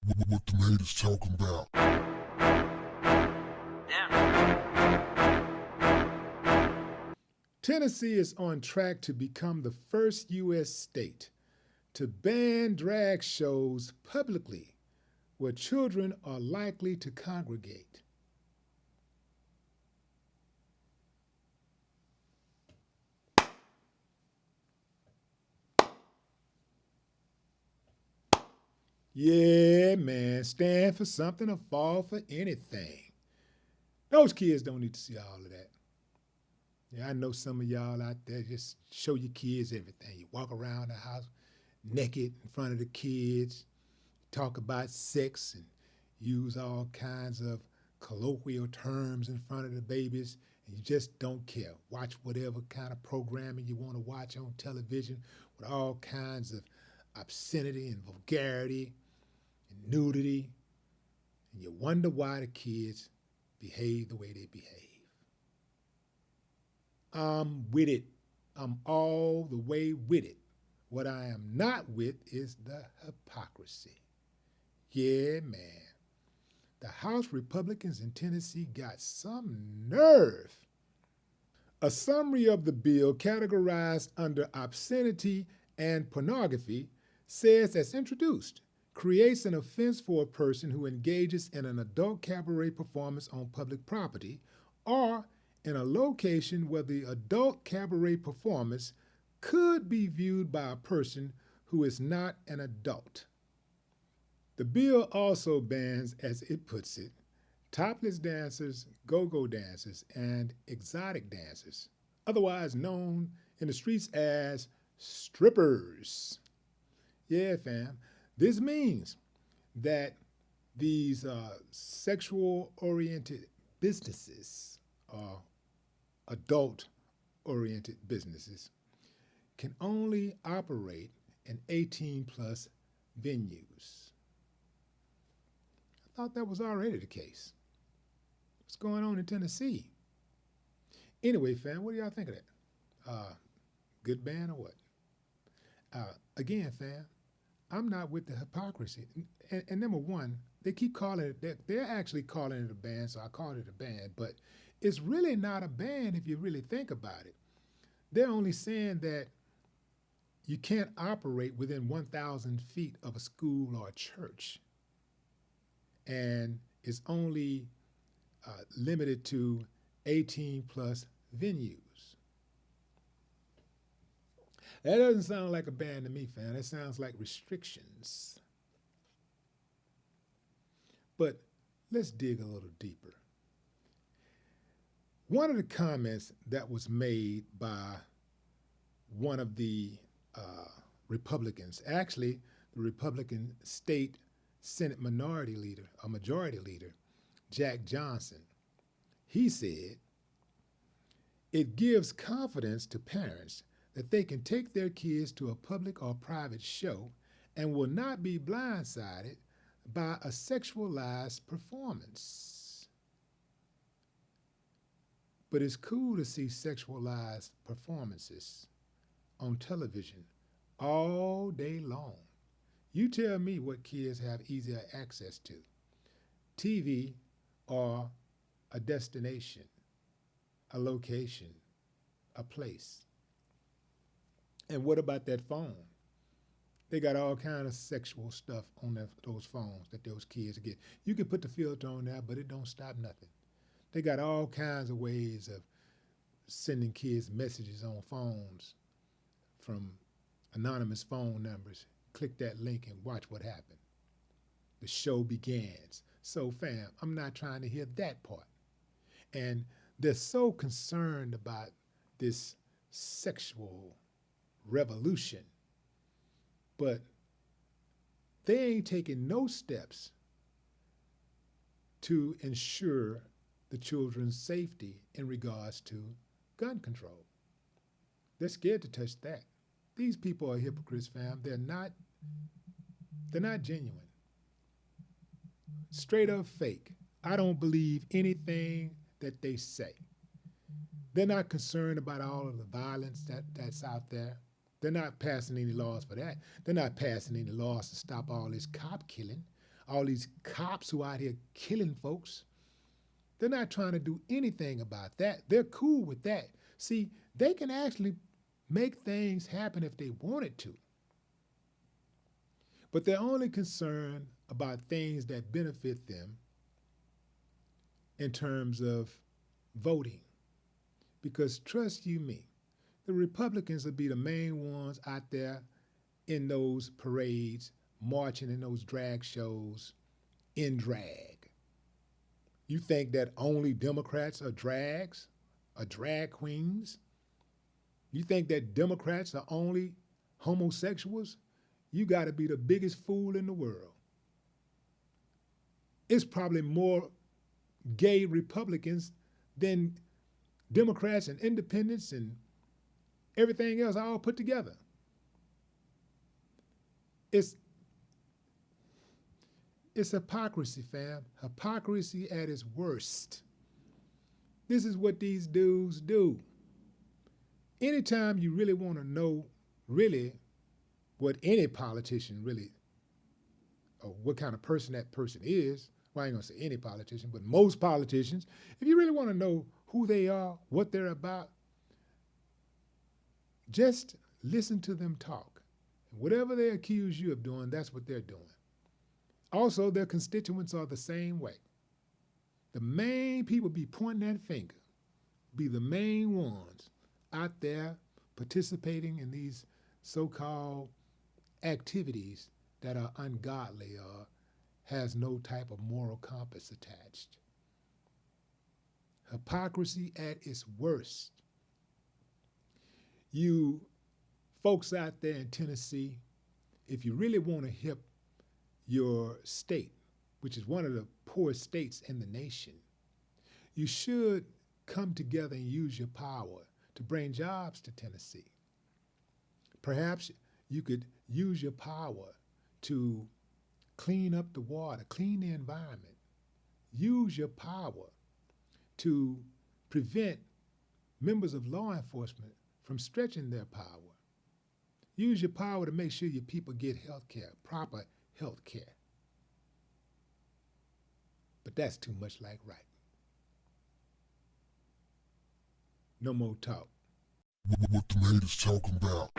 What the haters talking about? Tennessee is on track to become the first U.S. state to ban drag shows publicly where children are likely to congregate. Yeah, man, stand for something or fall for anything. Those kids don't need to see all of that. Yeah, I know some of y'all out there just show your kids everything. You walk around the house naked in front of the kids, talk about sex and use all kinds of colloquial terms in front of the babies, and you just don't care. Watch whatever kind of programming you want to watch on television with all kinds of obscenity and vulgarity and nudity, and you wonder why the kids behave the way they behave. I'm with it. I'm all the way with it. What I am not with is the hypocrisy. Yeah, man. The House Republicans in Tennessee got some nerve. A summary of the bill categorized under obscenity and pornography says, as introduced, creates an offense for a person who engages in an adult cabaret performance on public property or in a location where the adult cabaret performance could be viewed by a person who is not an adult. The bill also bans, as it puts it, topless dancers, go-go dancers, and exotic dancers, otherwise known in the streets as strippers. Yeah, fam. This means that these sexual-oriented businesses, or adult-oriented businesses, can only operate in 18-plus venues. I thought that was already the case. What's going on in Tennessee? Anyway, fam, what do y'all think of that? Good ban or what? Again, fam, I'm not with the hypocrisy. And number one, they keep calling it, they're actually calling it a ban, so I call it a ban, but it's really not a ban if you really think about it. They're only saying that you can't operate within 1,000 feet of a school or a church, and it's only limited to 18-plus venues. That doesn't sound like a ban to me, fam. That sounds like restrictions. But let's dig a little deeper. One of the comments that was made by one of the Republicans, actually the Republican state Senate minority leader, a majority leader, Jack Johnson, he said, it gives confidence to parents that they can take their kids to a public or private show and will not be blindsided by a sexualized performance. But it's cool to see sexualized performances on television all day long. You tell me what kids have easier access to, TV or a destination, a location, a place. And what about that phone? They got all kind of sexual stuff on those phones that those kids get. You can put the filter on there, but it don't stop nothing. They got all kinds of ways of sending kids messages on phones from anonymous phone numbers. Click that link and watch what happened. The show begins. So, fam, I'm not trying to hear that part. And they're so concerned about this sexual revolution, but they ain't taking no steps to ensure the children's safety in regards to gun control. They're scared to touch that. These people are hypocrites, fam. They're not genuine. Straight up fake. I don't believe anything that they say. They're not concerned about all of the violence that's out there. They're not passing any laws for that. They're not passing any laws to stop all this cop killing, all these cops who out here killing folks. They're not trying to do anything about that. They're cool with that. See, they can actually make things happen if they wanted to. But they're only concerned about things that benefit them in terms of voting. Because trust you me, the Republicans will be the main ones out there in those parades, marching in those drag shows in drag. You think that only Democrats are drags, are drag queens? You think that Democrats are only homosexuals? You got to be the biggest fool in the world. It's probably more gay Republicans than Democrats and independents and everything else all put together. It's hypocrisy, fam. Hypocrisy at its worst. This is what these dudes do. Anytime you really want to know really what any politician really, or what kind of person that person is, well, I ain't gonna say any politician, but most politicians, if you really want to know who they are, what they're about, just listen to them talk. Whatever they accuse you of doing, that's what they're doing. Also, their constituents are the same way. The main people be pointing that finger, be the main ones out there participating in these so-called activities that are ungodly or has no type of moral compass attached. Hypocrisy at its worst. You folks out there in Tennessee, if you really want to help your state, which is one of the poorest states in the nation, you should come together and use your power to bring jobs to Tennessee. Perhaps you could use your power to clean up the water, clean the environment. Use your power to prevent members of law enforcement from stretching their power. Use your power to make sure your people get health care, proper health care. But that's too much like right. No more talk. What the haters talking about?